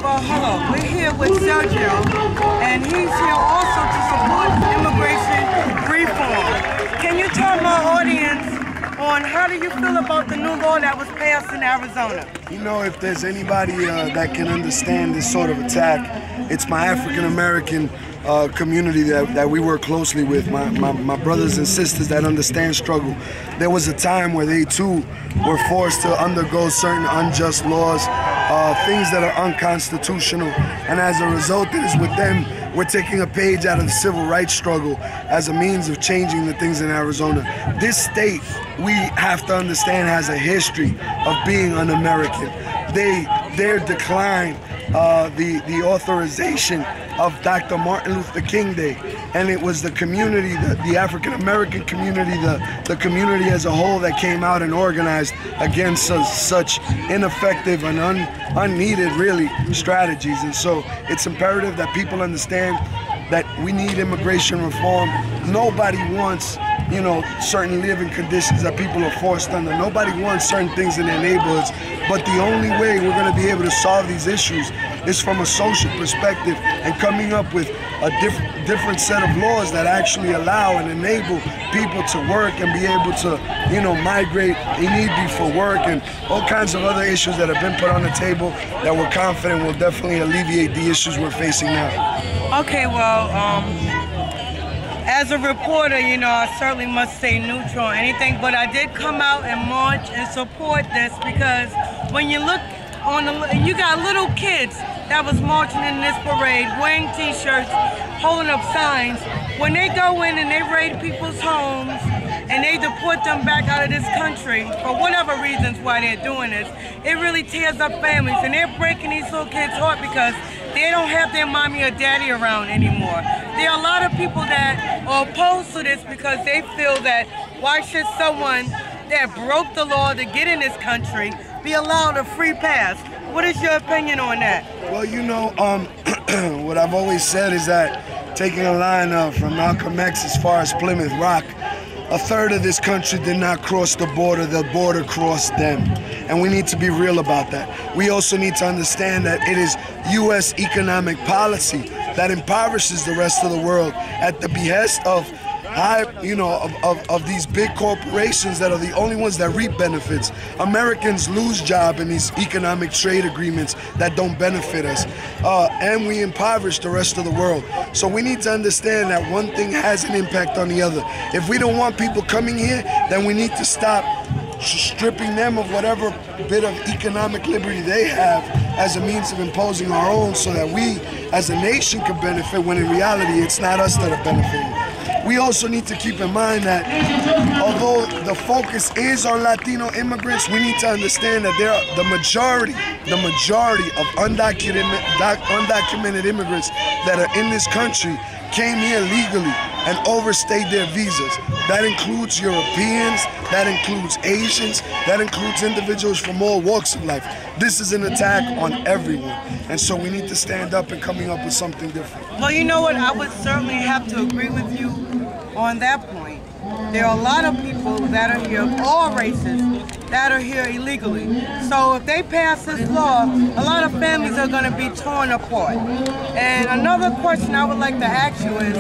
Well, hello. We're here with Sergio, and he's here also to support immigration reform. Can you tell my audience on how do you feel about the new law that was passed in Arizona? You know, if there's anybody that can understand this sort of attack, it's my African American community that we work closely with, my brothers and sisters that understand struggle. There was a time where they too were forced to undergo certain unjust laws, things that are unconstitutional, and as a result it is with them we're taking a page out of the civil rights struggle as a means of changing the things in Arizona. This state, we have to understand, has a history of being un-American. Their decline, the authorization of Dr. Martin Luther King Day, and it was the community, the African American community, the community as a whole that came out and organized against such ineffective and unneeded, really, strategies. And so it's imperative that people understand that we need immigration reform. Nobody wants, you know, certain living conditions that people are forced under. Nobody wants certain things in their neighborhoods. But the only way we're going to be able to solve these issues is from a social perspective and coming up with a different set of laws that actually allow and enable people to work and be able to, you know, migrate immediately for work and all kinds of other issues that have been put on the table that we're confident will definitely alleviate the issues we're facing now. Okay, well, as a reporter, you know, I certainly must stay neutral on anything, but I did come out and march and support this because when you look on you got little kids that was marching in this parade, wearing t-shirts, holding up signs. When they go in and they raid people's homes and they deport them back out of this country for whatever reasons why they're doing this, it really tears up families, and they're breaking these little kids' heart because they don't have their mommy or daddy around anymore. There are a lot of people that are opposed to this because they feel that why should someone that broke the law to get in this country be allowed a free pass? What is your opinion on that? Well, you know, what I've always said is that, taking a line from Malcolm X as far as Plymouth Rock, a third of this country did not cross the border crossed them. And we need to be real about that. We also need to understand that it is U.S. economic policy that impoverishes the rest of the world at the behest of of these big corporations that are the only ones that reap benefits. Americans lose jobs in these economic trade agreements that don't benefit us. And we impoverish the rest of the world. So we need to understand that one thing has an impact on the other. If we don't want people coming here, then we need to stop stripping them of whatever bit of economic liberty they have as a means of imposing our own so that we as a nation can benefit, when in reality it's not us that are benefiting. We also need to keep in mind that although the focus is on Latino immigrants, we need to understand that the majority of undocumented immigrants that are in this country came here legally and overstayed their visas. That includes Europeans, that includes Asians, that includes individuals from all walks of life. This is an attack on everyone, and so we need to stand up and coming up with something different. Well, you know what, I would certainly have to agree with you on that point. There are a lot of people that are here, all races, that are here illegally. So if they pass this law, a lot of families are going to be torn apart. And another question I would like to ask you is,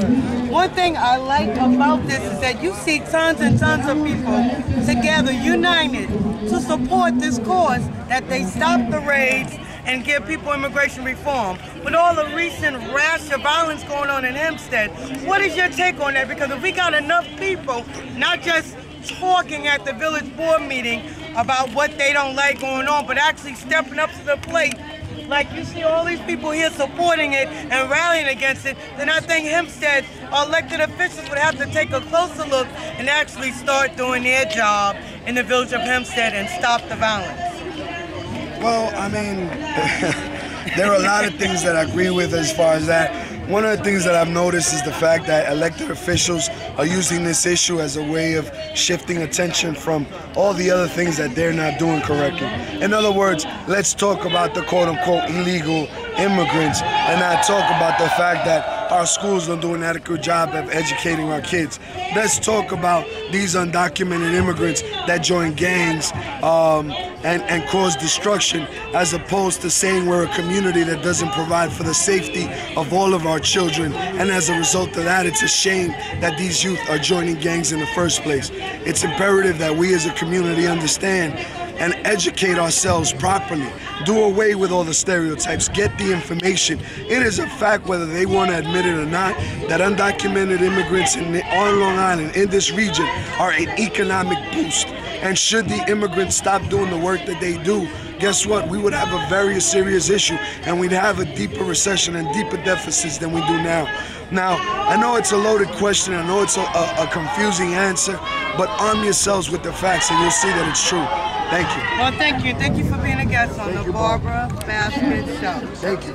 one thing I like about this is that you see tons and tons of people together, united, to support this cause, that they stop the raids and give people immigration reform. With all the recent rash of violence going on in Hempstead, what is your take on that? Because if we got enough people, not just talking at the village board meeting about what they don't like going on, but actually stepping up to the plate, like you see all these people here supporting it and rallying against it, then I think Hempstead, our elected officials, would have to take a closer look and actually start doing their job in the village of Hempstead and stop the violence. Well, I mean, there are a lot of things that I agree with as far as that. One of the things that I've noticed is the fact that elected officials are using this issue as a way of shifting attention from all the other things that they're not doing correctly. In other words, let's talk about the quote-unquote illegal immigrants and not talk about the fact that our schools don't do an adequate job of educating our kids. Let's talk about these undocumented immigrants that join gangs and cause destruction, as opposed to saying we're a community that doesn't provide for the safety of all of our children. And as a result of that, it's a shame that these youth are joining gangs in the first place. It's imperative that we as a community understand and educate ourselves properly. Do away with all the stereotypes. Get the information. It is a fact, whether they want to admit it or not, that undocumented immigrants on Long Island, in this region, are an economic boost. And should the immigrants stop doing the work that they do, guess what? We would have a very serious issue, and we'd have a deeper recession and deeper deficits than we do now. Now, I know it's a loaded question, I know it's a confusing answer, but arm yourselves with the facts and you'll see that it's true. Thank you. Well, thank you. Thank you for being a guest on the Barbara Basket Show. Thank you.